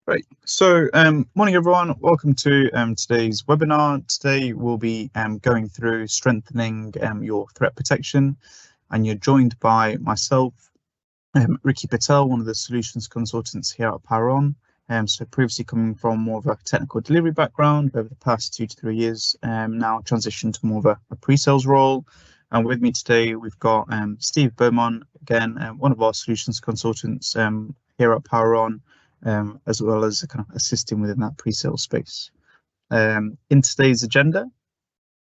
Great. So, morning everyone. Welcome to today's webinar. Today we'll be going through strengthening your threat protection, and you're joined by myself, Ricky Patel, one of the solutions consultants here at Power On. So previously coming from more of a technical delivery background, over the past 2 to 3 years, now transitioned to more of a pre-sales role. And with me today, we've got Steve Beaumont, again, one of our solutions consultants here at Power On. As well as kind of assisting within that pre-sale space. In today's agenda,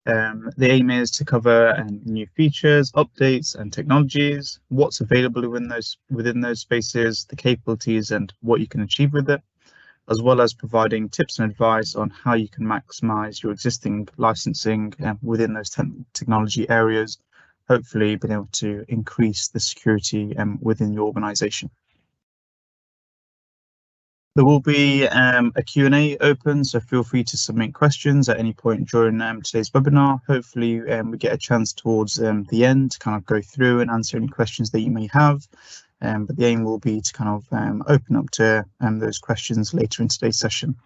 the aim is to cover new features, updates, and technologies, what's available within those spaces, the capabilities, and what you can achieve with it, as well as providing tips and advice on how you can maximize your existing licensing within those technology areas, hopefully being able to increase the security within your organization. There will be a Q&A open, so feel free to submit questions at any point during today's webinar. Hopefully we get a chance towards the end to kind of go through and answer any questions that you may have. But the aim will be to kind of open up to those questions later in today's session.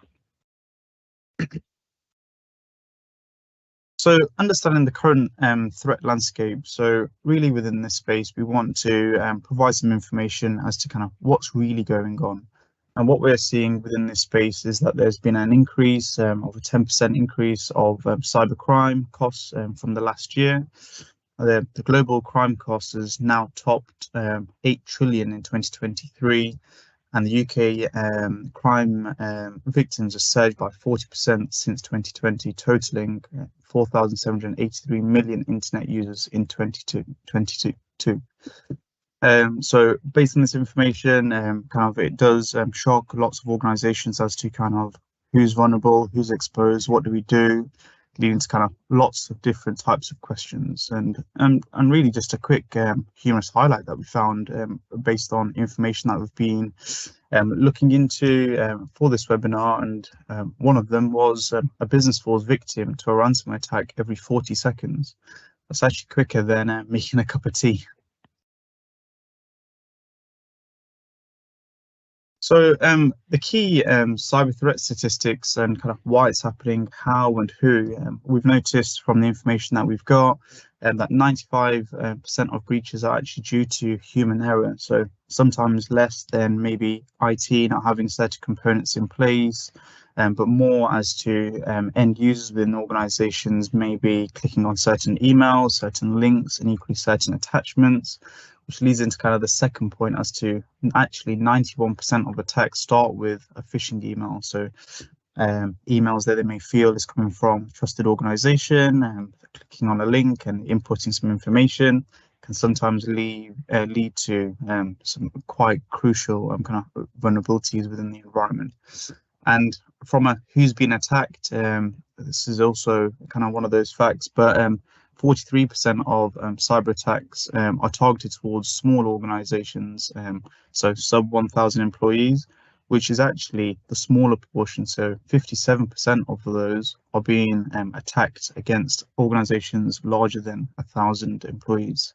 So understanding the current threat landscape. So really within this space, we want to provide some information as to kind of what's really going on. And what we're seeing within this space is that there's been an increase of a 10% increase of cybercrime costs from the last year. The global crime cost has now topped 8 trillion in 2023, and the UK crime victims have surged by 40% since 2020, totaling 4,783 million internet users in 2022. So based on this information, kind of it does shock lots of organizations as to kind of who's vulnerable, who's exposed, what do we do, leading to kind of lots of different types of questions. And really just a quick humorous highlight that we found based on information that we've been looking into for this webinar. And one of them was a business falls victim to a ransomware attack every 40 seconds. That's actually quicker than making a cup of tea. So the key cyber threat statistics and kind of why it's happening, how and who, we've noticed from the information that we've got that 95% of breaches are actually due to human error. So sometimes less than maybe IT not having certain components in place, but more as to end users within organizations maybe clicking on certain emails, certain links, and equally certain attachments, which leads into kind of the second point as to actually 91% of attacks start with a phishing email. So emails that they may feel is coming from a trusted organization, clicking on a link and inputting some information can sometimes lead to some quite crucial kind of vulnerabilities within the environment. And from a who's been attacked, this is also kind of one of those facts, but 43% of cyber attacks are targeted towards small organizations, so sub 1,000 employees, which is actually the smaller portion. So 57% of those are being attacked against organizations larger than 1,000 employees.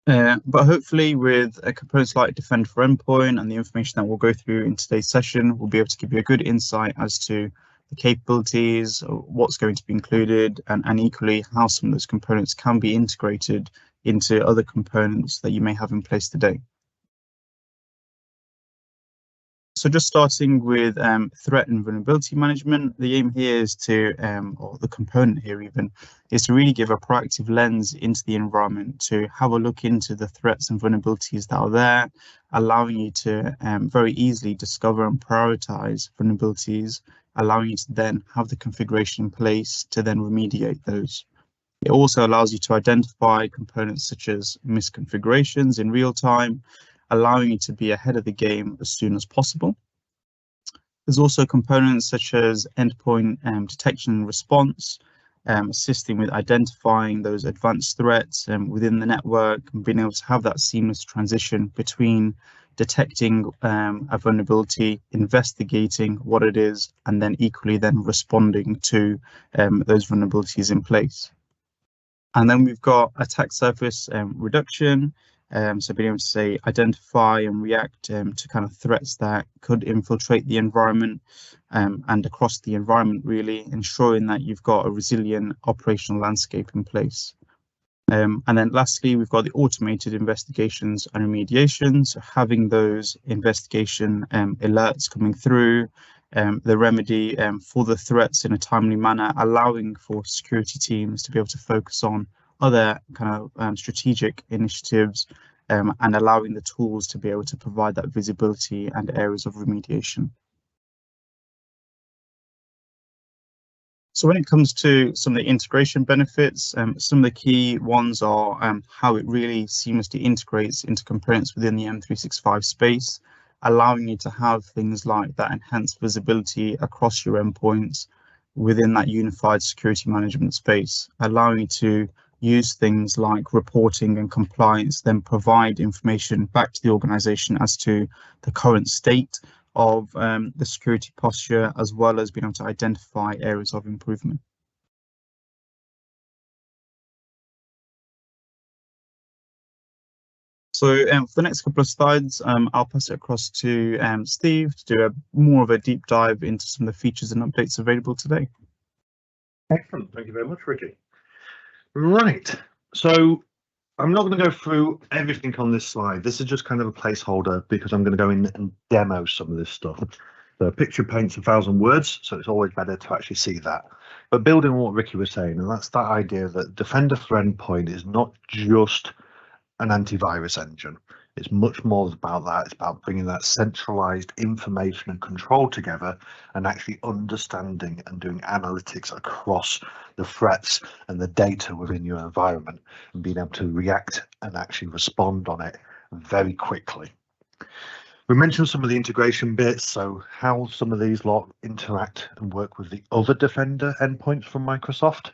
But hopefully with components like Defend for Endpoint and the information that we'll go through in today's session, we'll be able to give you a good insight as to the capabilities, what's going to be included, and equally how some of those components can be integrated into other components that you may have in place today. So just starting with threat and vulnerability management, the aim here is to, or the component here even, is to really give a proactive lens into the environment, to have a look into the threats and vulnerabilities that are there, allowing you to very easily discover and prioritize vulnerabilities, allowing you to then have the configuration in place to then remediate those. It also allows you to identify components such as misconfigurations in real time, allowing you to be ahead of the game as soon as possible. There's also components such as Endpoint Detection and Response, assisting with identifying those advanced threats within the network and being able to have that seamless transition between detecting a vulnerability, investigating what it is, and then equally then responding to those vulnerabilities in place. And then we've got attack surface reduction, So being able to say identify and react to kind of threats that could infiltrate the environment and across the environment, really ensuring that you've got a resilient operational landscape in place. And then lastly, we've got the automated investigations and remediation. So having those investigation alerts coming through, the remedy for the threats in a timely manner, allowing for security teams to be able to focus on other kind of strategic initiatives and allowing the tools to be able to provide that visibility and areas of remediation. So when it comes to some of the integration benefits, some of the key ones are how it really seamlessly integrates into components within the M365 space, allowing you to have things like that enhanced visibility across your endpoints within that unified security management space, allowing you to use things like reporting and compliance, then provide information back to the organization as to the current state of the security posture, as well as being able to identify areas of improvement. So for the next couple of slides, I'll pass it across to Steve to do more of a deep dive into some of the features and updates available today. Excellent. Thank you very much, Ricky. Right. So I'm not going to go through everything on this slide. This is just kind of a placeholder because I'm going to go in and demo some of this stuff. The picture paints 1,000 words, so it's always better to actually see that. But building on what Ricky was saying, and that's that idea that Defender for Endpoint is not just an antivirus engine. It's much more about that. It's about bringing that centralized information and control together and actually understanding and doing analytics across the threats and the data within your environment and being able to react and actually respond on it very quickly. We mentioned some of the integration bits, so how some of these lot interact and work with the other Defender endpoints from Microsoft.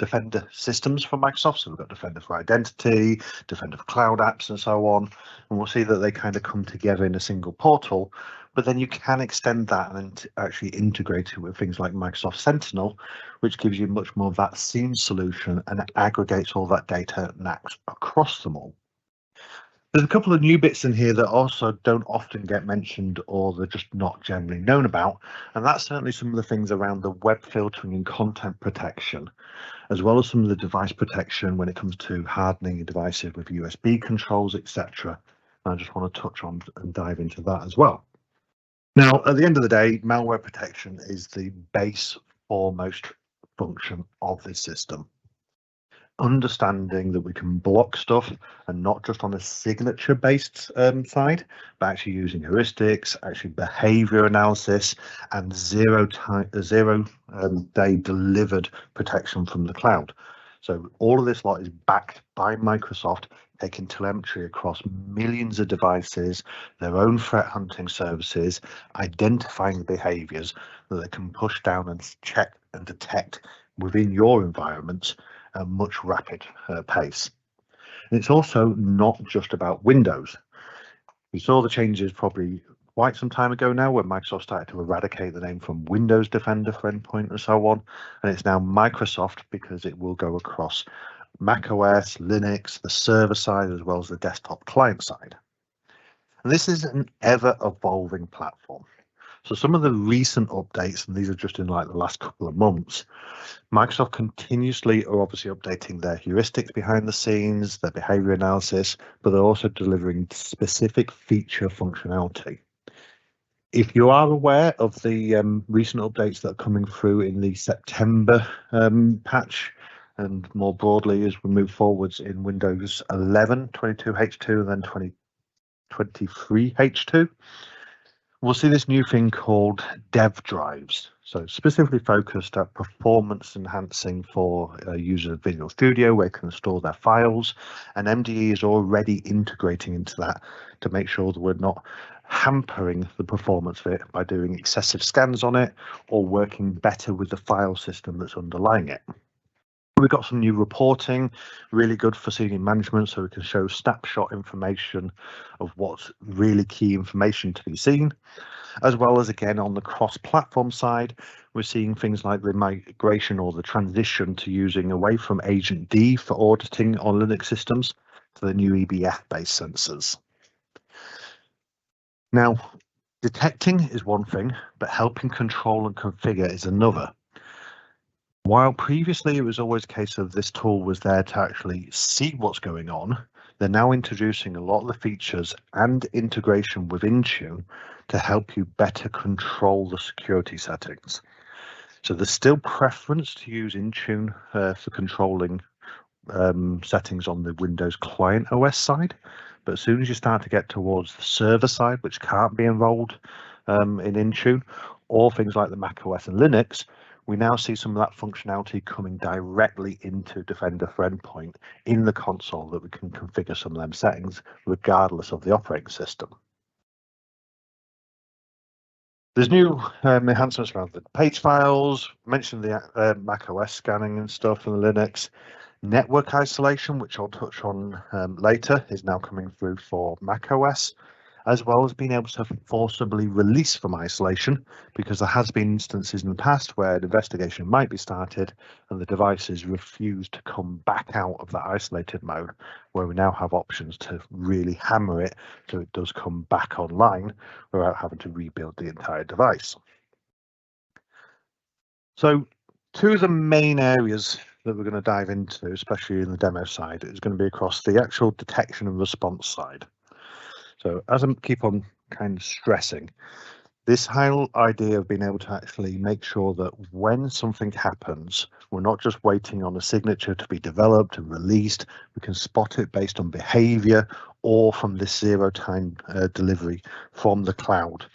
Defender systems from Microsoft. So we've got Defender for Identity, Defender for Cloud Apps, and so on. And we'll see that they kind of come together in a single portal. But then you can extend that and actually integrate it with things like Microsoft Sentinel, which gives you much more of that seamless solution and aggregates all that data and acts across them all. There's a couple of new bits in here that also don't often get mentioned or they're just not generally known about. And that's certainly some of the things around the web filtering and content protection, as well as some of the device protection when it comes to hardening your devices with USB controls, etc. I just want to touch on and dive into that as well. Now, at the end of the day, malware protection is the base foremost function of this system. Understanding that we can block stuff and not just on a signature based side, but actually using heuristics, actually behavior analysis and zero day delivered protection from the cloud. So all of this lot is backed by Microsoft, taking telemetry across millions of devices, their own threat hunting services, identifying behaviors that they can push down and check and detect within your environment at a much rapid pace. And it's also not just about Windows. We saw the changes probably quite some time ago now when Microsoft started to eradicate the name from Windows Defender for Endpoint and so on. And it's now Microsoft because it will go across Mac OS, Linux, the server side, as well as the desktop client side. And this is an ever evolving platform. So some of the recent updates, and these are just in like the last couple of months, Microsoft continuously are obviously updating their heuristics behind the scenes, their behavior analysis, but they're also delivering specific feature functionality. If you are aware of the recent updates that are coming through in the September patch, and more broadly as we move forwards in Windows 11, 22H2, and then 23H2, we'll see this new thing called dev drives. So specifically focused at performance enhancing for users of Visual Studio where they can store their files. And MDE is already integrating into that to make sure that we're not hampering the performance of it by doing excessive scans on it or working better with the file system that's underlying it. We've got some new reporting, really good for senior management, so we can show snapshot information of what's really key information to be seen, as well as, again, on the cross-platform side, we're seeing things like the migration or the transition to using away from Agent D for auditing on Linux systems to the new EBF-based sensors. Now, detecting is one thing, but helping control and configure is another. While previously it was always a case of this tool was there to actually see what's going on, they're now introducing a lot of the features and integration with Intune to help you better control the security settings. So there's still preference to use Intune for controlling settings on the Windows Client OS side, but as soon as you start to get towards the server side, which can't be enrolled in Intune, or things like the Mac OS and Linux, we now see some of that functionality coming directly into Defender for Endpoint in the console, that we can configure some of them settings regardless of the operating system. There's new enhancements around the page files, mentioned the Mac OS scanning and stuff, and the Linux. Network isolation, which I'll touch on later, is now coming through for Mac OS, as well as being able to forcibly release from isolation, because there has been instances in the past where an investigation might be started and the devices refuse to come back out of that isolated mode, where we now have options to really hammer it so it does come back online without having to rebuild the entire device. So two of the main areas that we're going to dive into, especially in the demo side, is going to be across the actual detection and response side. So as I keep on kind of stressing, this whole idea of being able to actually make sure that when something happens, we're not just waiting on a signature to be developed and released. We can spot it based on behavior or from this zero-time delivery from the cloud,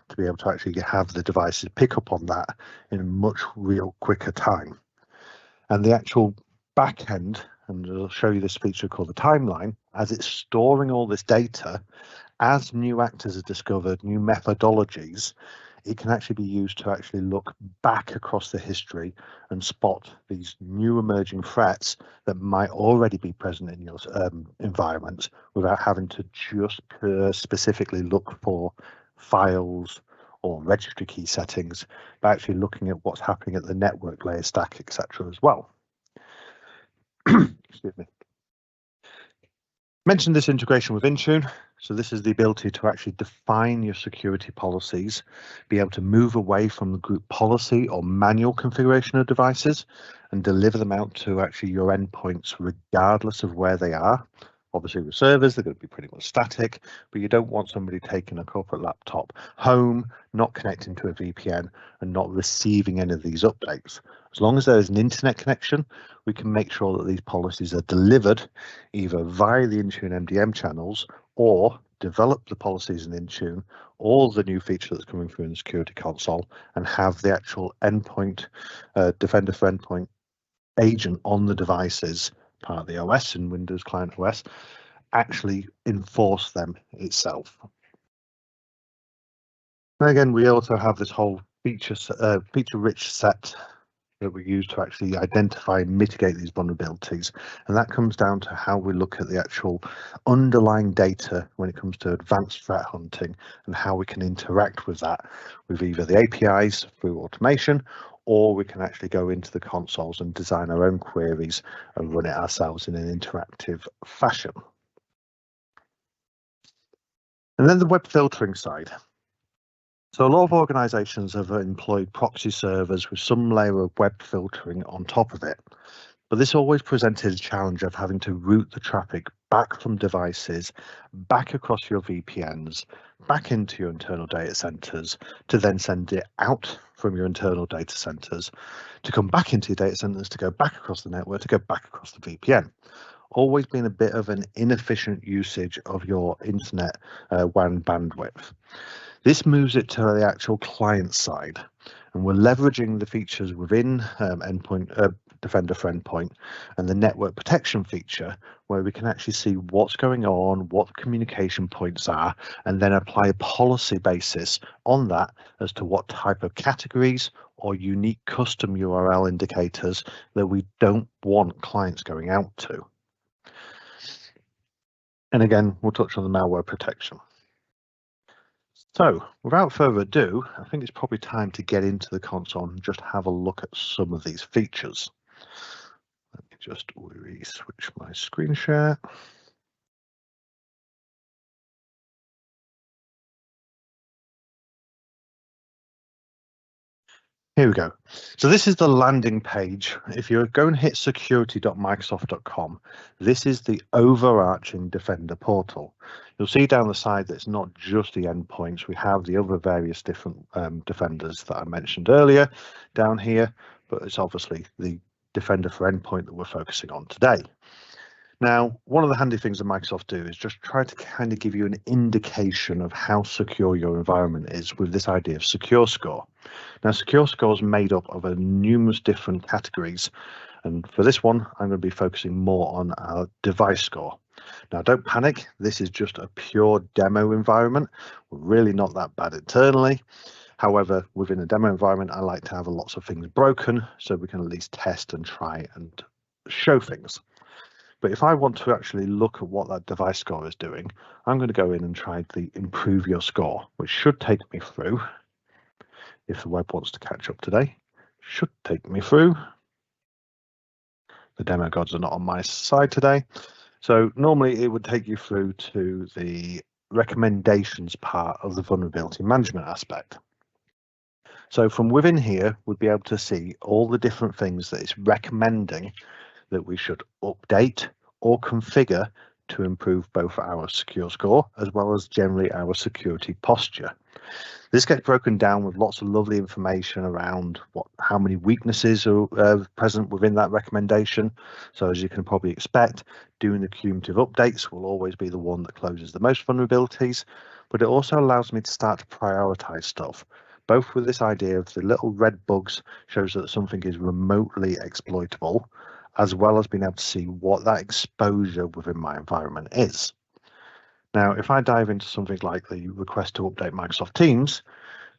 to be able to actually have the devices pick up on that in a much real quicker time. And the actual back end, and I'll show you this feature called the timeline, as it's storing all this data, as new actors are discovered, new methodologies, it can actually be used to actually look back across the history and spot these new emerging threats that might already be present in your environment, without having to just specifically look for files or registry key settings, but actually looking at what's happening at the network layer stack, etc. as well. Excuse me. Mentioned this integration with Intune. So this is the ability to actually define your security policies, be able to move away from the group policy or manual configuration of devices and deliver them out to actually your endpoints regardless of where they are. Obviously with servers, they're going to be pretty much static, but you don't want somebody taking a corporate laptop home, not connecting to a VPN and not receiving any of these updates. As long as there is an internet connection, we can make sure that these policies are delivered either via the Intune MDM channels, or develop the policies in Intune, or the new feature that's coming through in the security console, and have the actual endpoint, Defender for Endpoint agent on the devices, part of the OS and Windows Client OS, actually enforce them itself. And again, we also have this whole feature-rich set that we use to actually identify and mitigate these vulnerabilities. And that comes down to how we look at the actual underlying data when it comes to advanced threat hunting, and how we can interact with that with either the APIs through automation, or we can actually go into the consoles and design our own queries and run it ourselves in an interactive fashion. And then the web filtering side. So a lot of organizations have employed proxy servers with some layer of web filtering on top of it. But this always presented a challenge of having to route the traffic back from devices, back across your VPNs, back into your internal data centers, to then send it out from your internal data centers, to come back into your data centers, to go back across the network, to go back across the VPN. Always been a bit of an inefficient usage of your internet WAN bandwidth. This moves it to the actual client side, and we're leveraging the features within Defender for Endpoint and the network protection feature, where we can actually see what's going on, what the communication points are, and then apply a policy basis on that as to what type of categories or unique custom URL indicators that we don't want clients going out to. And again, we'll touch on the malware protection. So without further ado, I think it's probably time to get into the console and just have a look at some of these features. Let me just re-switch my screen share. Here we go. So this is the landing page. If you go and hit security.microsoft.com, this is the overarching Defender portal. You'll see down the side that it's not just the endpoints. We have the other various different defenders that I mentioned earlier down here, but it's obviously the Defender for Endpoint that we're focusing on today. Now, one of the handy things that Microsoft do is just try to kind of give you an indication of how secure your environment is with this idea of Secure Score. Now, Secure Score is made up of numerous different categories, and for this one, I'm going to be focusing more on our device score. Now, don't panic. This is just a pure demo environment. We're really not that bad internally. However, within a demo environment, I like to have lots of things broken so we can at least test and try and show things. But if I want to actually look at what that device score is doing, I'm going to go in and try the improve your score, which should take me through, if the web wants to catch up today, should take me through. The demo gods are not on my side today. So normally it would take you through to the recommendations part of the vulnerability management aspect. So from within here, we'd be able to see all the different things that it's recommending that we should update or configure to improve both our secure score as well as generally our security posture. This gets broken down with lots of lovely information around how many weaknesses are present within that recommendation. So as you can probably expect, doing the cumulative updates will always be the one that closes the most vulnerabilities, but it also allows me to start to prioritize stuff. Both with this idea of the little red bugs shows that something is remotely exploitable, as well as being able to see what that exposure within my environment is. Now, if I dive into something like the request to update Microsoft Teams,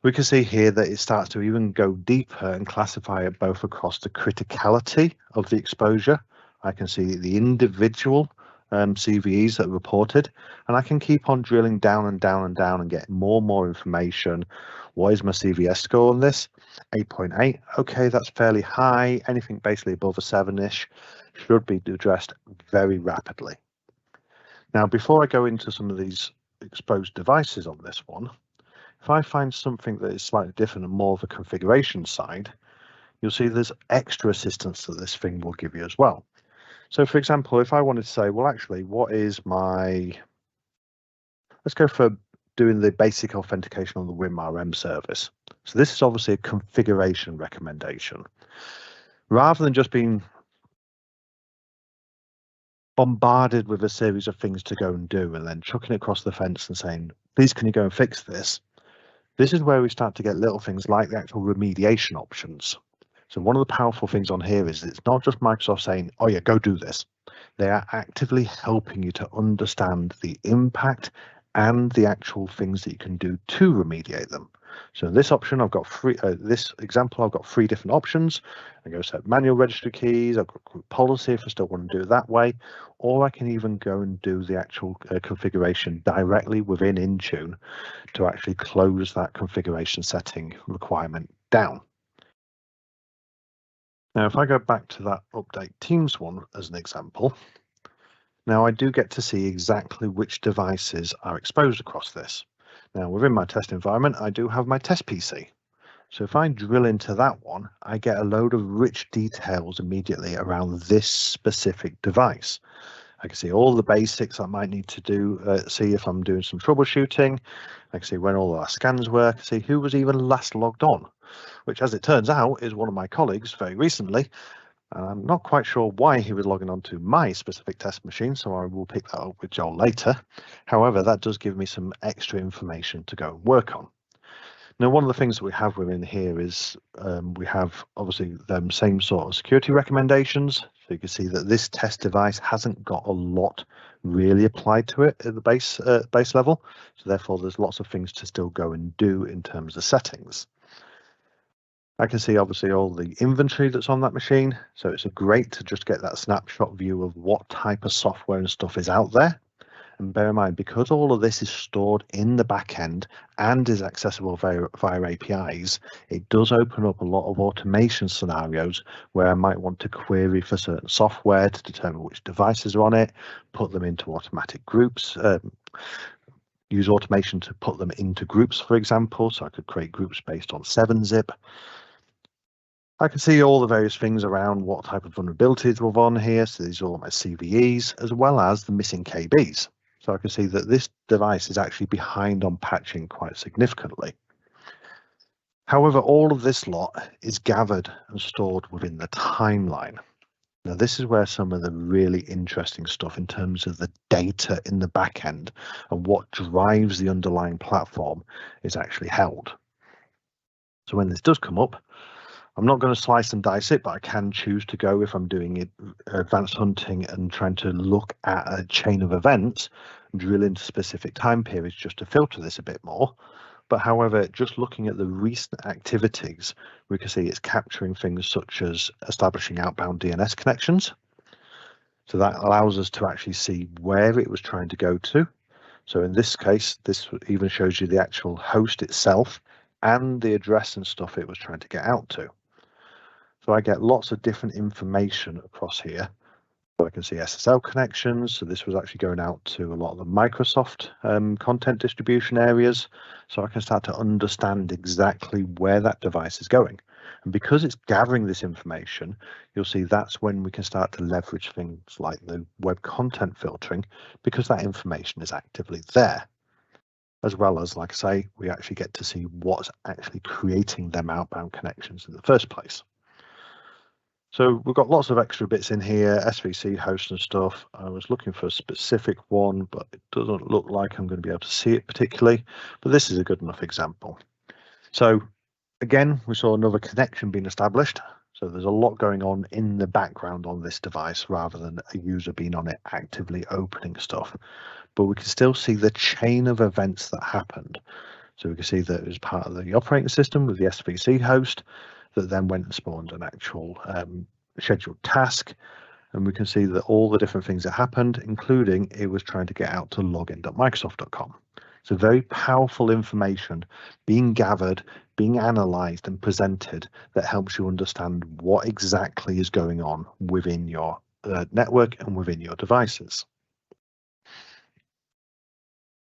we can see here that it starts to even go deeper and classify it both across the criticality of the exposure. I can see the individual CVEs that are reported, and I can keep on drilling down and down and down and get more and more information. What is my CVS score on this? 8.8. Okay, that's fairly high. Anything basically above a 7-ish should be addressed very rapidly. Now, before I go into some of these exposed devices on this one, if I find something that is slightly different and more of a configuration side, you'll see there's extra assistance that this thing will give you as well. So for example, if I wanted to say, well, actually, what is my, let's go for doing the basic authentication on the WinRM service. So this is obviously a configuration recommendation. Rather than just being bombarded with a series of things to go and do and then chucking it across the fence and saying, please, can you go and fix this? This is where we start to get little things like the actual remediation options. So one of the powerful things on here is it's not just Microsoft saying, oh yeah, go do this. They are actively helping you to understand the impact and the actual things that you can do to remediate them. So in this option, I've got this example, I've got 3 different options. I go set manual registry keys, I've got group policy if I still want to do it that way, or I can even go and do the actual configuration directly within Intune to actually close that configuration setting requirement down. Now, if I go back to that update Teams one as an example, now I do get to see exactly which devices are exposed across this. Now, within my test environment, I do have my test PC. So if I drill into that one, I get a load of rich details immediately around this specific device. I can see all the basics I might need to do, see if I'm doing some troubleshooting. I can see when all our scans were, I can see who was even last logged on, which as it turns out is one of my colleagues very recently. I'm not quite sure why he was logging on to my specific test machine, so I will pick that up with Joel later. However, that does give me some extra information to go and work on. Now, one of the things that we have within here is we have obviously them same sort of security recommendations. So you can see that this test device hasn't got a lot really applied to it at the base level. So therefore, there's lots of things to still go and do in terms of settings. I can see obviously all the inventory that's on that machine. So it's great to just get that snapshot view of what type of software and stuff is out there. And bear in mind, because all of this is stored in the back end and is accessible via APIs, it does open up a lot of automation scenarios where I might want to query for certain software to determine which devices are on it, put them into automatic groups, use automation to put them into groups, for example. So I could create groups based on 7-zip. I can see all the various things around what type of vulnerabilities were on here. So these are all my CVEs as well as the missing KBs. So I can see that this device is actually behind on patching quite significantly. However, all of this lot is gathered and stored within the timeline. Now, this is where some of the really interesting stuff in terms of the data in the back end and what drives the underlying platform is actually held. So when this does come up, I'm not going to slice and dice it, but I can choose to go if I'm doing it advanced hunting and trying to look at a chain of events, drill into specific time periods just to filter this a bit more. But however, just looking at the recent activities, we can see it's capturing things such as establishing outbound DNS connections. So that allows us to actually see where it was trying to go to. So in this case, this even shows you the actual host itself and the address and stuff it was trying to get out to. So I get lots of different information across here. So I can see SSL connections. So this was actually going out to a lot of the Microsoft content distribution areas. So I can start to understand exactly where that device is going. And because it's gathering this information, you'll see that's when we can start to leverage things like the web content filtering, because that information is actively there. As well as, like I say, we actually get to see what's actually creating them outbound connections in the first place. So we've got lots of extra bits in here, SVC host and stuff. I was looking for a specific one, but it doesn't look like I'm going to be able to see it particularly, but this is a good enough example. So again, we saw another connection being established. So there's a lot going on in the background on this device rather than a user being on it actively opening stuff. But we can still see the chain of events that happened. So we can see that it was part of the operating system with the SVC host that then went and spawned an actual scheduled task. And we can see that all the different things that happened, including it was trying to get out to login.microsoft.com. So very powerful information being gathered, being analyzed and presented that helps you understand what exactly is going on within your network and within your devices.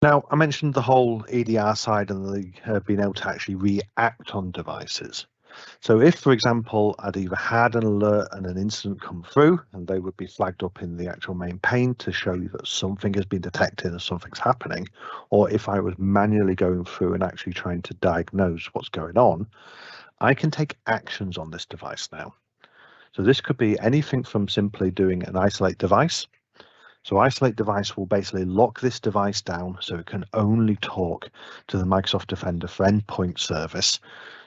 Now, I mentioned the whole EDR side and the being able to actually react on devices. So if, for example, I'd either had an alert and an incident come through and they would be flagged up in the actual main pane to show you that something has been detected and something's happening, or if I was manually going through and actually trying to diagnose what's going on, I can take actions on this device now. So this could be anything from simply doing an isolate device. So isolate device will basically lock this device down so it can only talk to the Microsoft Defender for Endpoint service.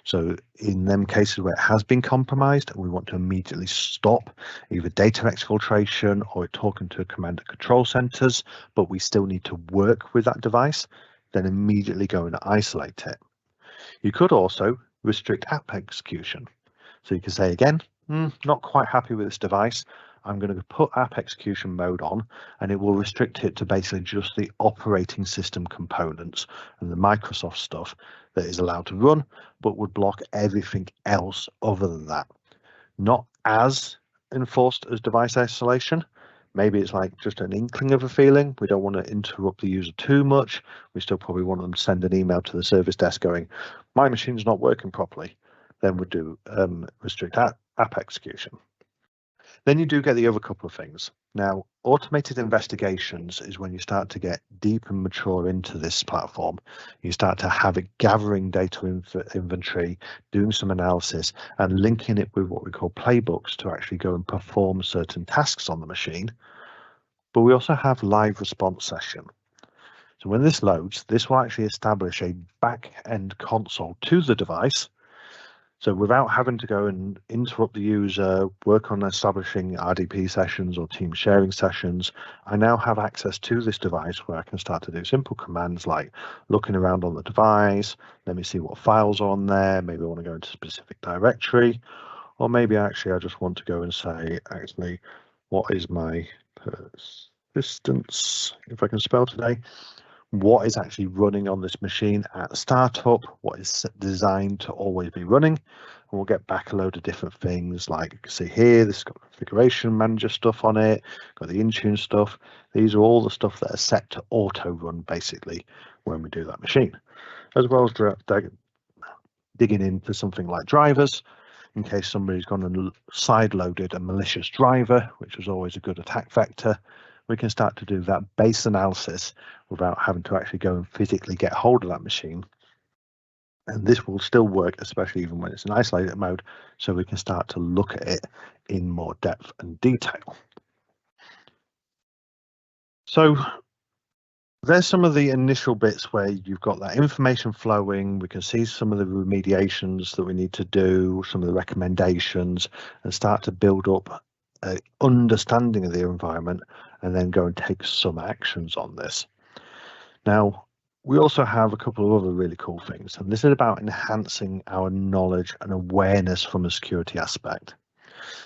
So in them cases where it has been compromised, we want to immediately stop either data exfiltration or talking to command and control centers, but we still need to work with that device, then immediately go and isolate it. You could also restrict app execution. So you can say again, not quite happy with this device. I'm going to put app execution mode on and it will restrict it to basically just the operating system components and the Microsoft stuff that is allowed to run, but would block everything else other than that. Not as enforced as device isolation. Maybe it's like just an inkling of a feeling. We don't want to interrupt the user too much. We still probably want them to send an email to the service desk going, my machine's not working properly. Then we'd do restrict app execution. Then you do get the other couple of things. Now, automated investigations is when you start to get deep and mature into this platform. You start to have it gathering data inventory, doing some analysis, and linking it with what we call playbooks to actually go and perform certain tasks on the machine. But we also have live response session. So when this loads, this will actually establish a back-end console to the device. So without having to go and interrupt the user, work on establishing RDP sessions or team sharing sessions, I now have access to this device where I can start to do simple commands like looking around on the device, let me see what files are on there, maybe I want to go into a specific directory, or maybe actually I just want to go and say, actually, what is my persistence, if I can spell today, what is actually running on this machine at startup, what is designed to always be running, and we'll get back a load of different things like you can see here, this has got configuration manager stuff on it, got the Intune stuff. These are all the stuff that are set to auto run basically when we do that machine, as well as digging into something like drivers. in case somebody's gone and side-loaded a malicious driver, which was always a good attack vector. We can start to do that base analysis without having to actually go and physically get hold of that machine. And this will still work, especially even when it's in isolated mode, so we can start to look at it in more depth and detail. So there's some of the initial bits where you've got that information flowing. We can see some of the remediations that we need to do, some of the recommendations, and start to build up an understanding of the environment, and then go and take some actions on this. Now, we also have a couple of other really cool things, and this is about enhancing our knowledge and awareness from a security aspect.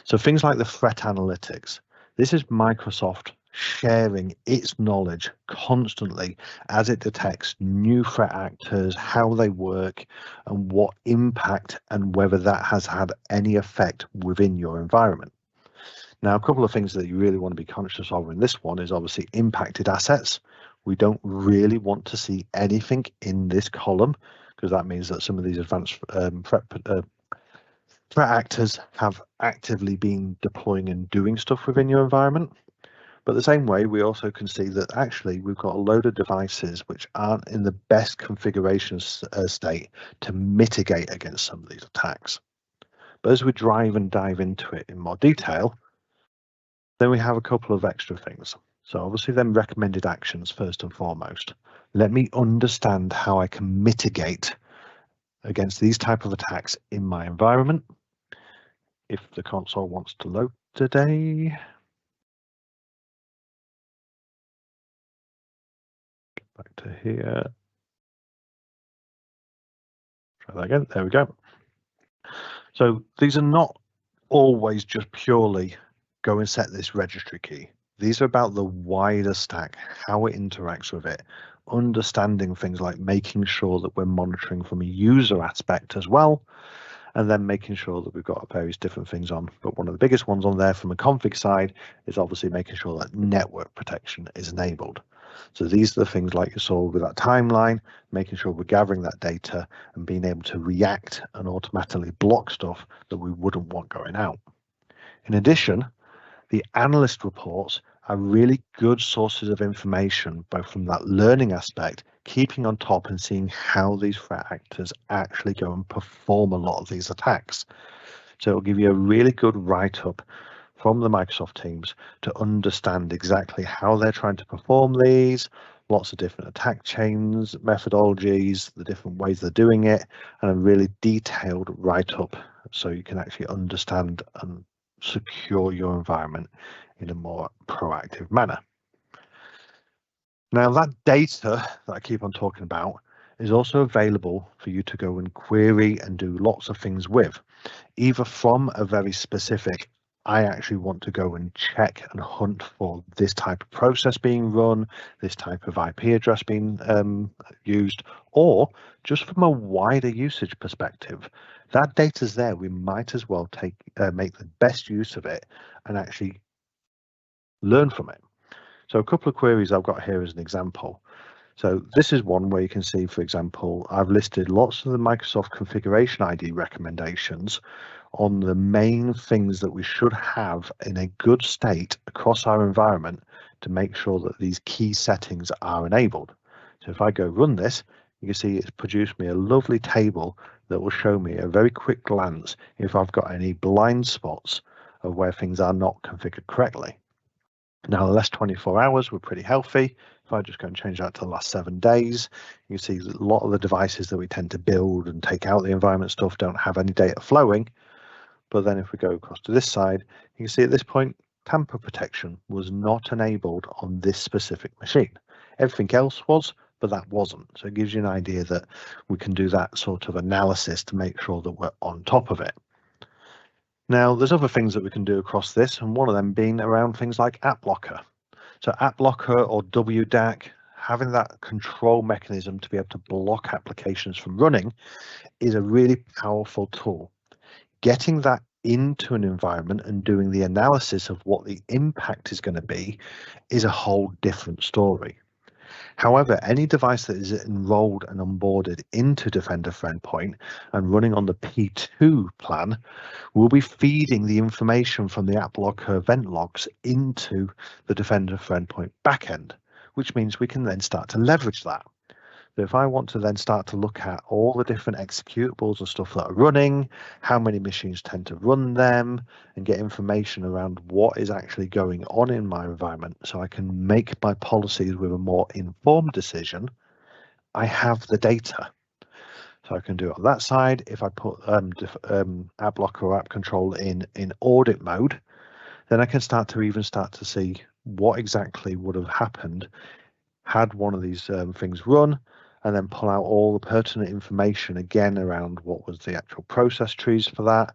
So things like the threat analytics. This is Microsoft sharing its knowledge constantly as it detects new threat actors, how they work, and what impact and whether that has had any effect within your environment. Now, a couple of things that you really want to be conscious of in this one is obviously impacted assets. We don't really want to see anything in this column, because that means that some of these advanced threat actors have actively been deploying and doing stuff within your environment. But the same way, we also can see that actually we've got a load of devices which aren't in the best configuration state to mitigate against some of these attacks. But as we dive into it in more detail, then we have a couple of extra things. So obviously then recommended actions first and foremost. Let me understand how I can mitigate against these type of attacks in my environment. If the console wants to load today. Get back to here. Try that again. There we go. So these are not always just purely go and set this registry key. These are about the wider stack, how it interacts with it, understanding things like making sure that we're monitoring from a user aspect as well, and then making sure that we've got various different things on. But one of the biggest ones on there from a config side is obviously making sure that network protection is enabled. So these are the things like you saw with that timeline, making sure we're gathering that data and being able to react and automatically block stuff that we wouldn't want going out. In addition, the analyst reports are really good sources of information, both from that learning aspect, keeping on top and seeing how these threat actors actually go and perform a lot of these attacks. So it'll give you a really good write-up from the Microsoft teams to understand exactly how they're trying to perform these, lots of different attack chains, methodologies, the different ways they're doing it, and a really detailed write-up so you can actually understand and secure your environment in a more proactive manner. Now, that data that I keep on talking about is also available for you to go and query and do lots of things with, either from a very specific, I actually want to go and check and hunt for this type of process being run, this type of IP address being used, or just from a wider usage perspective. That data's there. We might as well make the best use of it and actually learn from it. So a couple of queries I've got here as an example. So this is one where you can see, for example, I've listed lots of the Microsoft configuration ID recommendations on the main things that we should have in a good state across our environment to make sure that these key settings are enabled. So if I go run this, you can see it's produced me a lovely table that will show me a very quick glance if I've got any blind spots of where things are not configured correctly. Now, the last 24 hours were pretty healthy. If I just go and change that to the last 7 days, you can see a lot of the devices that we tend to build and take out the environment stuff don't have any data flowing. But then if we go across to this side, you can see at this point, tamper protection was not enabled on this specific machine. Everything else was, but that wasn't. So it gives you an idea that we can do that sort of analysis to make sure that we're on top of it. Now, there's other things that we can do across this, and one of them being around things like app blocker. So app blocker or WDAC, having that control mechanism to be able to block applications from running is a really powerful tool. Getting that into an environment and doing the analysis of what the impact is going to be is a whole different story. However, any device that is enrolled and onboarded into Defender for Endpoint and running on the P2 plan will be feeding the information from the app locker event logs into the Defender for Endpoint backend, which means we can then start to leverage that. So if I want to then start to look at all the different executables and stuff that are running, how many machines tend to run them, and get information around what is actually going on in my environment so I can make my policies with a more informed decision, I have the data. So I can do it on that side. If I put app locker or app control in audit mode, then I can start to see what exactly would have happened had one of these things run, and then pull out all the pertinent information again around what was the actual process trees for that,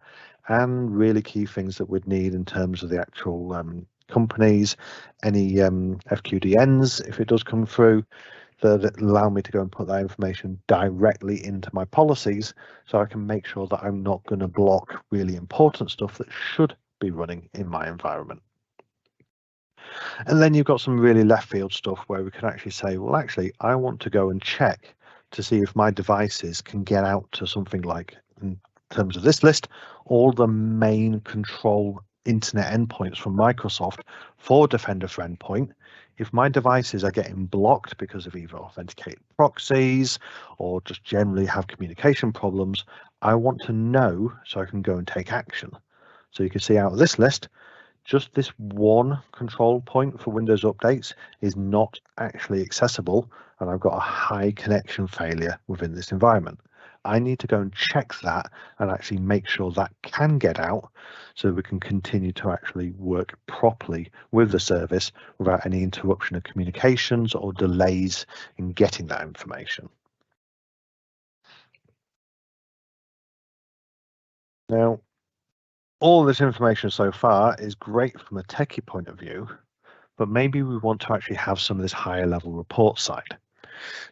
and really key things that we'd need in terms of the actual companies, any FQDNs if it does come through, that allow me to go and put that information directly into my policies so I can make sure that I'm not going to block really important stuff that should be running in my environment. And then you've got some really left field stuff where we can actually say, well, actually, I want to go and check to see if my devices can get out to something like, in terms of this list, all the main control internet endpoints from Microsoft for Defender for Endpoint. If my devices are getting blocked because of either authenticated proxies or just generally have communication problems, I want to know so I can go and take action. So you can see out of this list, just this one control point for Windows updates is not actually accessible, and I've got a high connection failure within this environment. I need to go and check that and actually make sure that can get out so we can continue to actually work properly with the service without any interruption of communications or delays in getting that information. Now, all this information so far is great from a techie point of view, but maybe we want to actually have some of this higher level report side.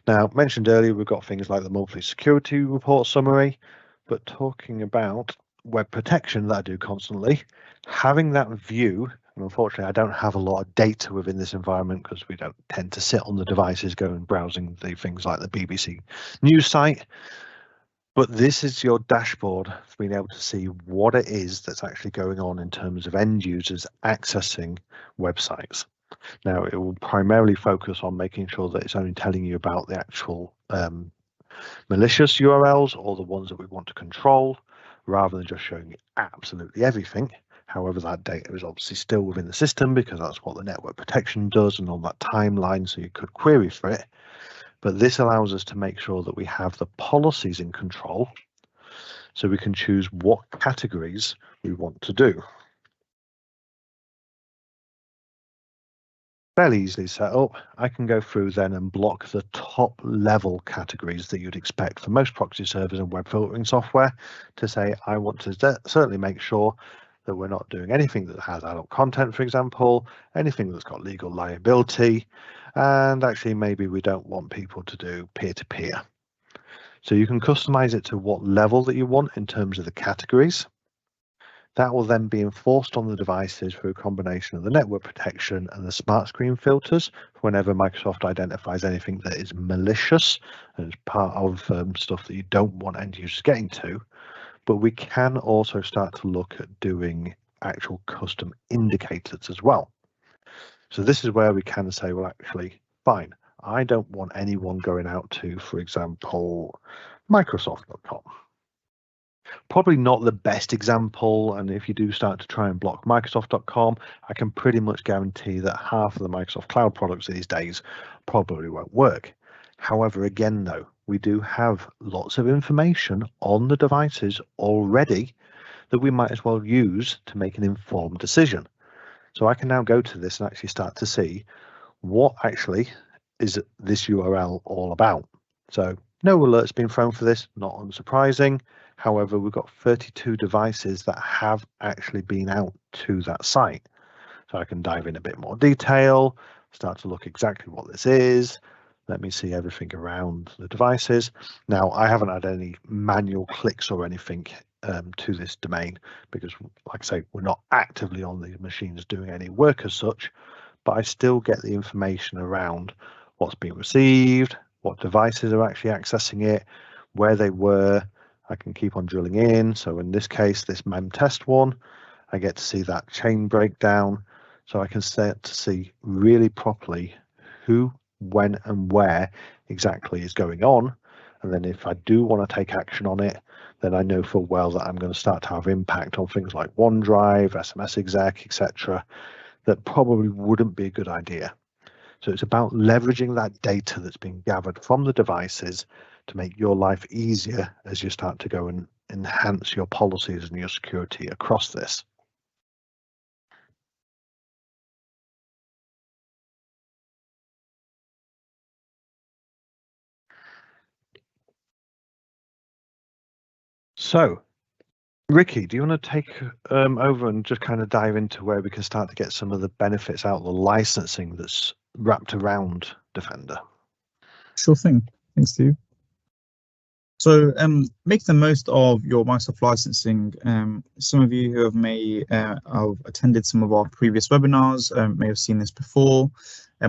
Now, mentioned earlier, we've got things like the monthly security report summary, but talking about web protection that I do constantly, having that view, and unfortunately I don't have a lot of data within this environment because we don't tend to sit on the devices going browsing the things like the BBC news site, but this is your dashboard for being able to see what it is that's actually going on in terms of end users accessing websites. Now, it will primarily focus on making sure that it's only telling you about the actual malicious URLs or the ones that we want to control, rather than just showing you absolutely everything. However, that data is obviously still within the system because that's what the network protection does and on that timeline, so you could query for it. But this allows us to make sure that we have the policies in control so we can choose what categories we want to do. Fairly easily set up. I can go through then and block the top level categories that you'd expect for most proxy servers and web filtering software to say, I want to certainly make sure that we're not doing anything that has adult content, for example, anything that's got legal liability, and actually maybe we don't want people to do peer-to-peer. So you can customize it to what level that you want in terms of the categories. That will then be enforced on the devices through a combination of the network protection and the smart screen filters whenever Microsoft identifies anything that is malicious and is part of stuff that you don't want end users getting to. But we can also start to look at doing actual custom indicators as well. So this is where we can say, well, actually, fine, I don't want anyone going out to, for example, Microsoft.com. Probably not the best example, and if you do start to try and block Microsoft.com, I can pretty much guarantee that half of the Microsoft Cloud products these days probably won't work. However, again, though, we do have lots of information on the devices already that we might as well use to make an informed decision. So I can now go to this and actually start to see what actually is this URL all about. So no alerts being thrown for this, not unsurprising. However, we've got 32 devices that have actually been out to that site. So I can dive in a bit more detail, start to look exactly what this is. Let me see everything around the devices. Now, I haven't had any manual clicks or anything to this domain because, like I say, we're not actively on the machines doing any work as such, but I still get the information around what's being received, what devices are actually accessing it, where they were. I can keep on drilling in. So in this case, this mem test one, I get to see that chain breakdown. So I can start to see really properly who, when, and where exactly is going on. And then if I do want to take action on it, then I know full well that I'm going to start to have impact on things like OneDrive, SMS exec, etc. That probably wouldn't be a good idea. So it's about leveraging that data that's been gathered from the devices to make your life easier as you start to go and enhance your policies and your security across this. So, Ricky, do you want to take over and just kind of dive into where we can start to get some of the benefits out of the licensing that's wrapped around Defender? Sure thing. Thanks, Steve. So make the most of your Microsoft licensing. Some of you who have attended some of our previous webinars may have seen this before.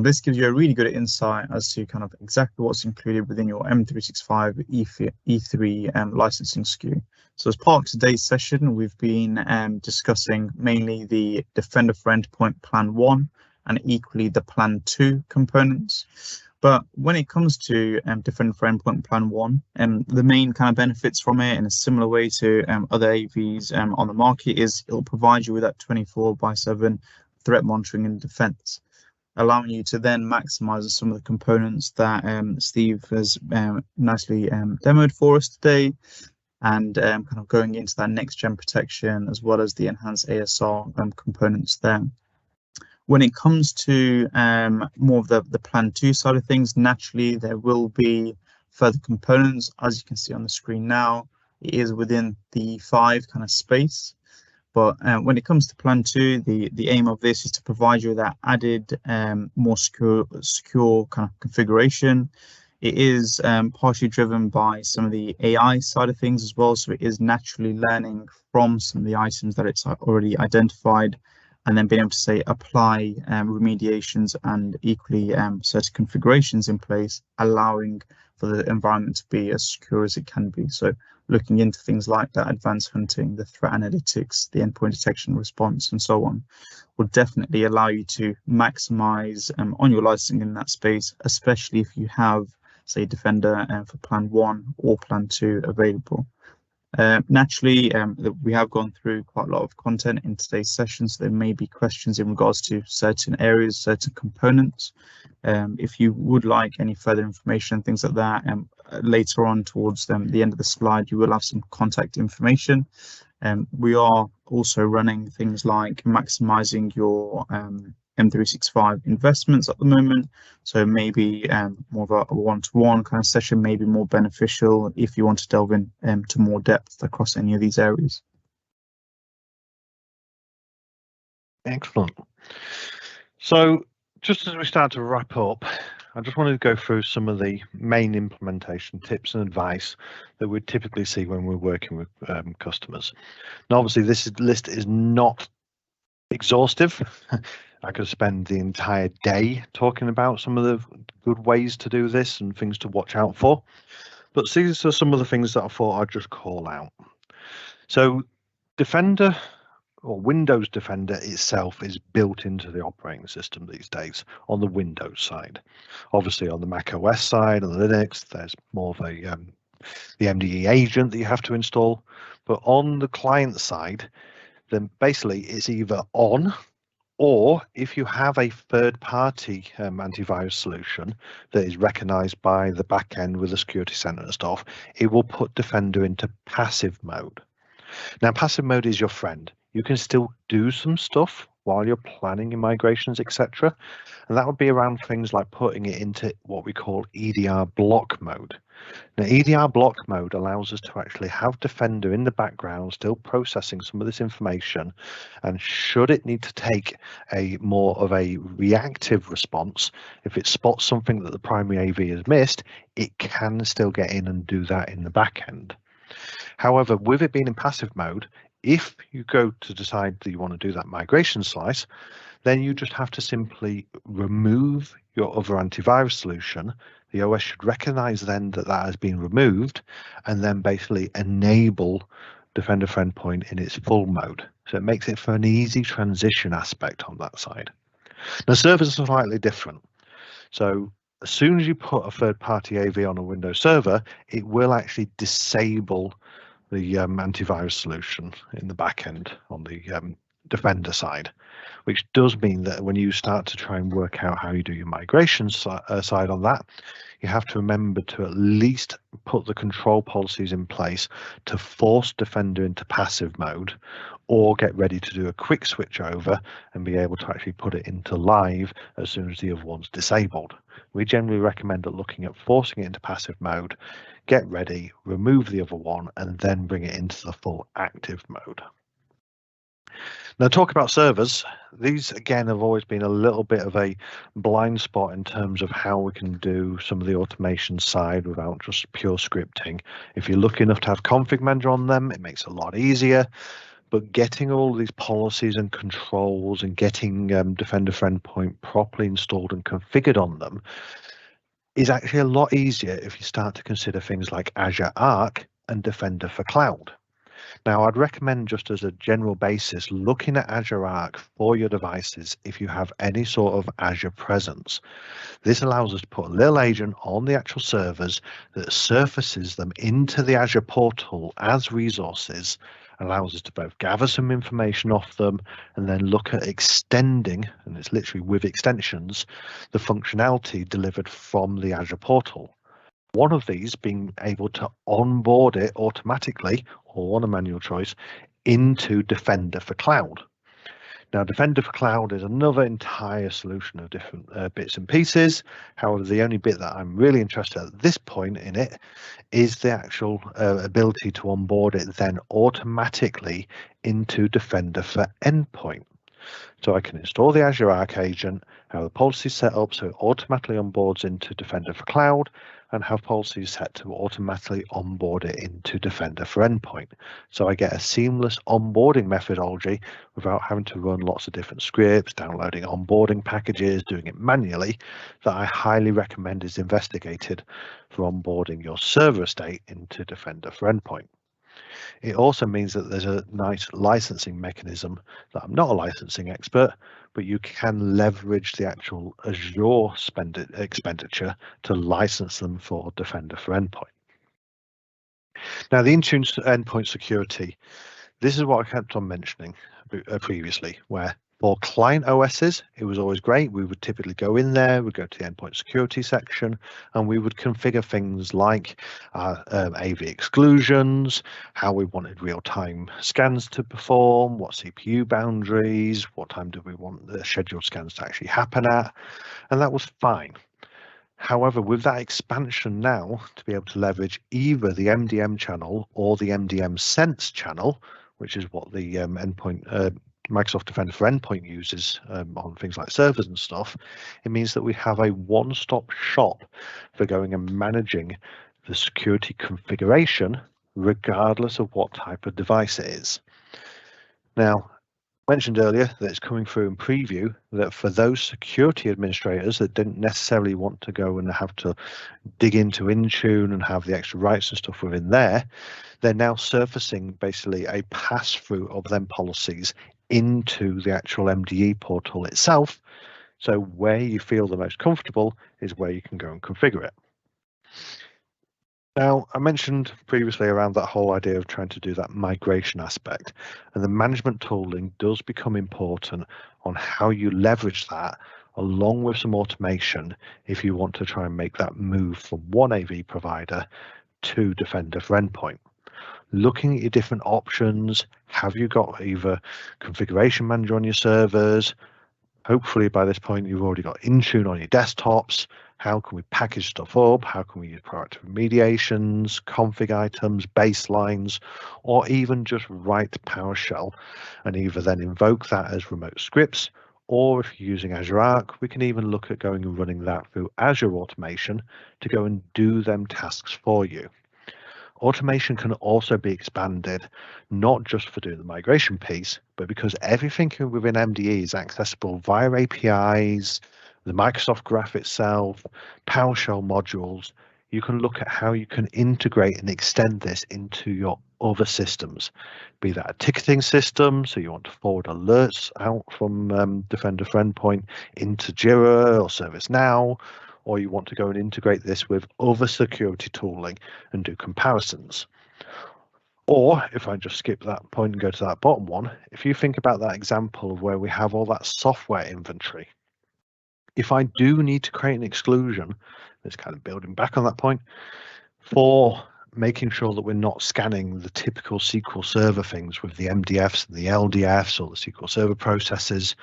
This gives you a really good insight as to kind of exactly what's included within your M365 E3 licensing SKU. So as part of today's session, we've been discussing mainly the Defender for Endpoint Plan 1 and equally the Plan 2 components. But when it comes to Defender for Endpoint Plan 1, the main kind of benefits from it in a similar way to other AVs on the market is it'll provide you with that 24/7 threat monitoring and defense, allowing you to then maximize some of the components that Steve has nicely demoed for us today, and kind of going into that next gen protection as well as the enhanced ASR components there. When it comes to more of the Plan 2 side of things, naturally there will be further components. As you can see on the screen now, it is within the 5 kind of space. But when it comes to Plan 2, the aim of this is to provide you with that added, more secure kind of configuration. It is partially driven by some of the AI side of things as well. So it is naturally learning from some of the items that it's already identified, and then being able to say apply remediations and equally certain configurations in place, allowing for the environment to be as secure as it can be. So looking into things like that advanced hunting, the threat analytics, the endpoint detection and response, and so on, will definitely allow you to maximize on your licensing in that space, especially if you have, say, Defender for Plan 1 or Plan 2 available. Naturally, we have gone through quite a lot of content in today's session, so there may be questions in regards to certain areas, certain components. If you would like any further information, things like that, later on towards the end of the slide, you will have some contact information. We are also running things like maximizing your M365 investments at the moment. So maybe more of a one-to-one kind of session may be more beneficial if you want to delve in to more depth across any of these areas. Excellent. So just as we start to wrap up, I just wanted to go through some of the main implementation tips and advice that we typically see when we're working with customers. Now, obviously, this list is not exhaustive. I could spend the entire day talking about some of the good ways to do this and things to watch out for. But these are some of the things that I thought I'd just call out. So Defender or Windows Defender itself is built into the operating system these days on the Windows side. Obviously on the Mac OS side and Linux, there's more of a the MDE agent that you have to install. But on the client side, then basically it's either on, or if you have a third-party antivirus solution that is recognized by the backend with the security center and stuff, it will put Defender into passive mode. Now, passive mode is your friend. You can still do some stuff while you're planning your migrations, etc. And that would be around things like putting it into what we call EDR block mode. Now, EDR block mode allows us to actually have Defender in the background, still processing some of this information. And should it need to take a more of a reactive response, if it spots something that the primary AV has missed, it can still get in and do that in the back end. However, with it being in passive mode, if you go to decide that you want to do that migration slice, then you just have to simply remove your other antivirus solution. The OS should recognize then that that has been removed, and then basically enable Defender for Endpoint in its full mode. So it makes it for an easy transition aspect on that side. Now, servers are slightly different. So as soon as you put a third-party AV on a Windows server, it will actually disable the antivirus solution in the back end on the Defender side, which does mean that when you start to try and work out how you do your migration side on that, you have to remember to at least put the control policies in place to force Defender into passive mode, or get ready to do a quick switch over and be able to actually put it into live as soon as the other one's disabled. We generally recommend looking at forcing it into passive mode, get ready, remove the other one, and then bring it into the full active mode. Now, talk about servers. These, again, have always been a little bit of a blind spot in terms of how we can do some of the automation side without just pure scripting. If you're lucky enough to have config manager on them, it makes it a lot easier. But getting all these policies and controls and getting Defender for Endpoint properly installed and configured on them is actually a lot easier if you start to consider things like Azure Arc and Defender for Cloud. Now, I'd recommend, just as a general basis, looking at Azure Arc for your devices if you have any sort of Azure presence. This allows us to put a little agent on the actual servers that surfaces them into the Azure portal as resources, allows us to both gather some information off them and then look at extending, and it's literally with extensions, the functionality delivered from the Azure portal. One of these being able to onboard it automatically or on a manual choice into Defender for Cloud. Now, Defender for Cloud is another entire solution of different bits and pieces. However, the only bit that I'm really interested at this point in it is the actual ability to onboard it then automatically into Defender for Endpoint. So I can install the Azure Arc agent, have the policies set up so it automatically onboards into Defender for Cloud, and have policies set to automatically onboard it into Defender for Endpoint. So I get a seamless onboarding methodology without having to run lots of different scripts, downloading onboarding packages, doing it manually, that I highly recommend is investigated for onboarding your server estate into Defender for Endpoint. It also means that there's a nice licensing mechanism that I'm not a licensing expert, but you can leverage the actual Azure expenditure to license them for Defender for Endpoint. Now, the Intune endpoint security, this is what I kept on mentioning previously, where for client OSs, it was always great. We would typically go in there, we'd go to the endpoint security section, and we would configure things like AV exclusions, how we wanted real-time scans to perform, what CPU boundaries, what time do we want the scheduled scans to actually happen at, and that was fine. However, with that expansion now to be able to leverage either the MDM channel or the MDM Sense channel, which is what the Microsoft Defender for Endpoint uses on things like servers and stuff, it means that we have a one-stop shop for going and managing the security configuration, regardless of what type of device it is. Now, I mentioned earlier that it's coming through in preview that for those security administrators that didn't necessarily want to go and have to dig into Intune and have the extra rights and stuff within there, they're now surfacing basically a pass-through of them policies into the actual MDE portal itself. So where you feel the most comfortable is where you can go and configure it. Now, I mentioned previously around that whole idea of trying to do that migration aspect, and the management tooling does become important on how you leverage that along with some automation if you want to try and make that move from one AV provider to Defender for Endpoint. Looking at your different options, have you got either configuration manager on your servers? Hopefully by this point you've already got Intune on your desktops. How can we package stuff up? How can we use proactive remediations, config items, baselines, or even just write PowerShell and either then invoke that as remote scripts, or if you're using Azure Arc, we can even look at going and running that through Azure Automation to go and do them tasks for you. Automation can also be expanded, not just for doing the migration piece, but because everything within MDE is accessible via APIs, the Microsoft Graph itself, PowerShell modules. You can look at how you can integrate and extend this into your other systems, be that a ticketing system, so you want to forward alerts out from Defender for Endpoint into Jira or ServiceNow, or you want to go and integrate this with other security tooling and do comparisons. Or if I just skip that point and go to that bottom one, if you think about that example of where we have all that software inventory, if I do need to create an exclusion, it's kind of building back on that point, for making sure that we're not scanning the typical SQL Server things with the MDFs and the LDFs or the SQL Server processes,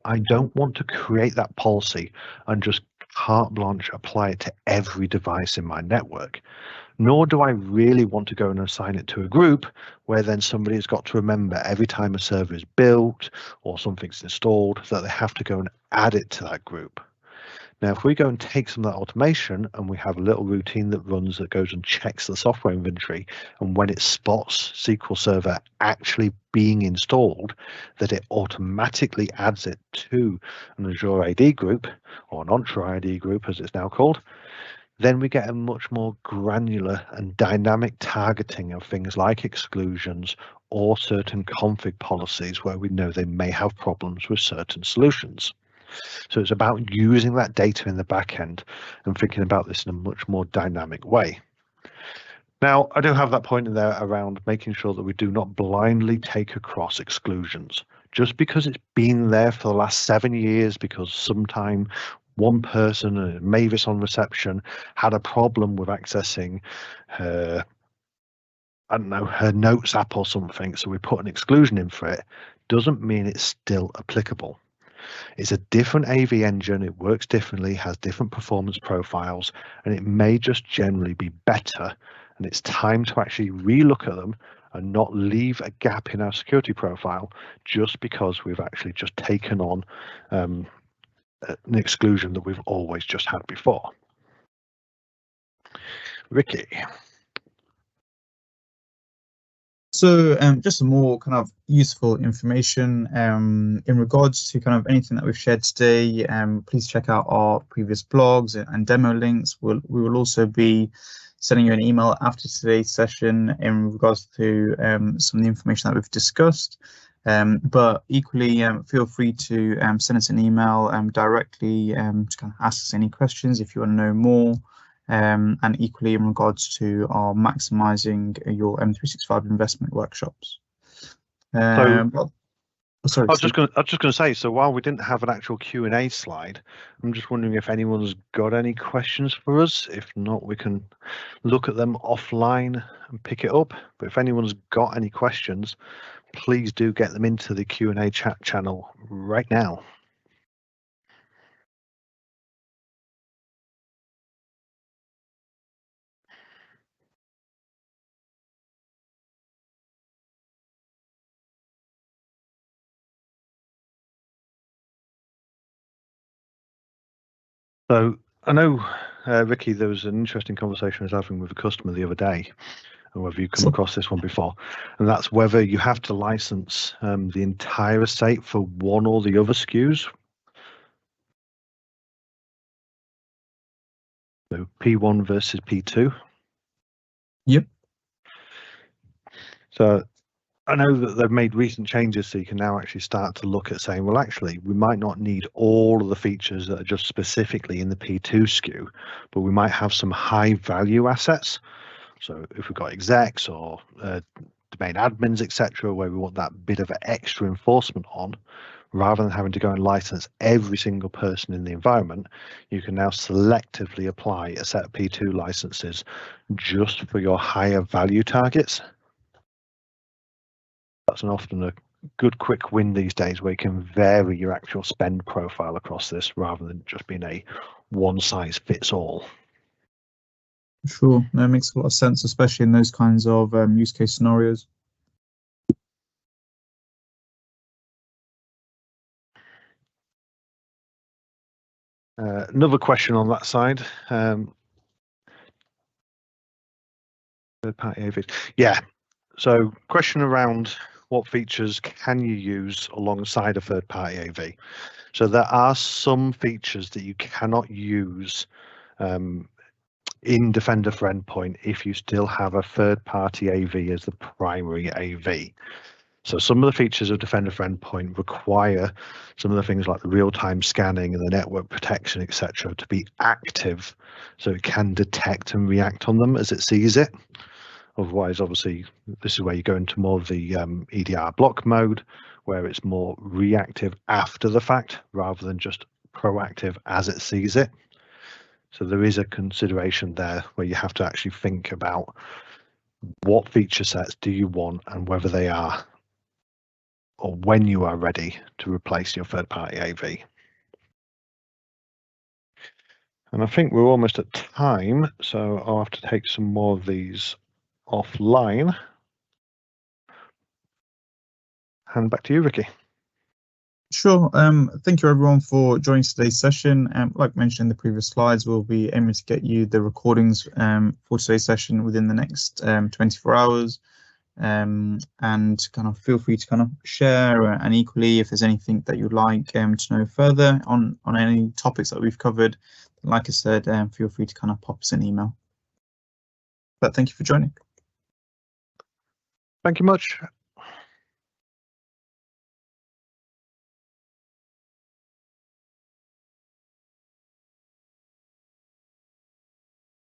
I don't want to create that policy and just carte blanche apply it to every device in my network. Nor do I really want to go and assign it to a group where then somebody has got to remember every time a server is built or something's installed that they have to go and add it to that group. Now, if we go and take some of that automation and we have a little routine that runs that goes and checks the software inventory, and when it spots SQL Server actually being installed, that it automatically adds it to an Azure AD group or an Entra ID group, as it's now called, then we get a much more granular and dynamic targeting of things like exclusions or certain config policies where we know they may have problems with certain solutions. So it's about using that data in the back end and thinking about this in a much more dynamic way. Now, I do have that point in there around making sure that we do not blindly take across exclusions. Just because it's been there for the last 7 years, because sometime one person, Mavis on reception, had a problem with accessing her, I don't know, her notes app or something, so we put an exclusion in for it, doesn't mean it's still applicable. It's a different AV engine, it works differently, has different performance profiles, and it may just generally be better. And it's time to actually relook at them and not leave a gap in our security profile just because we've actually just taken on an exclusion that we've always just had before. Ricky. So just some more kind of useful information in regards to kind of anything that we've shared today. Please check out our previous blogs and demo links. We will also be sending you an email after today's session in regards to some of the information that we've discussed. But equally, feel free to send us an email directly to kind of ask us any questions if you want to know more. And equally in regards to our maximizing your M365 investment workshops. Sorry, I was just going to say, so while we didn't have an actual Q&A slide, I'm just wondering if anyone's got any questions for us. If not, we can look at them offline and pick it up. But if anyone's got any questions, please do get them into the Q&A chat channel right now. So I know, Ricky, there was an interesting conversation I was having with a customer the other day, and whether you've come across this one before, and that's whether you have to license the entire estate for one or the other SKUs. So P1 versus P2. Yep. So I know that they've made recent changes, so you can now actually start to look at saying, well, actually, we might not need all of the features that are just specifically in the P2 SKU, but we might have some high value assets. So if we've got execs or domain admins, etc., where we want that bit of extra enforcement on, rather than having to go and license every single person in the environment, you can now selectively apply a set of P2 licenses just for your higher value targets. That's often a good quick win these days where you can vary your actual spend profile across this rather than just being a one size fits all. Sure, that makes a lot of sense, especially in those kinds of use case scenarios. Another question on that side. Third-party AVs. Yeah. So question around what features can you use alongside a third-party AV? So there are some features that you cannot use in Defender for Endpoint if you still have a third-party AV as the primary AV. So some of the features of Defender for Endpoint require some of the things like the real-time scanning and the network protection, etc., to be active, so it can detect and react on them as it sees it. Otherwise, obviously, this is where you go into more of the EDR block mode, where it's more reactive after the fact rather than just proactive as it sees it. So there is a consideration there where you have to actually think about what feature sets do you want and whether they are, or when you are ready to replace your third-party AV. And I think we're almost at time, so I'll have to take some more of these offline. Hand back to you, Ricky. Sure. Thank you everyone for joining today's session. Like mentioned in the previous slides, we'll be aiming to get you the recordings for today's session within the next 24 hours. And kind of feel free to kind of share, and equally if there's anything that you'd like to know further on any topics that we've covered, like I said, feel free to kind of pop us an email. But thank you for joining. Thank you much.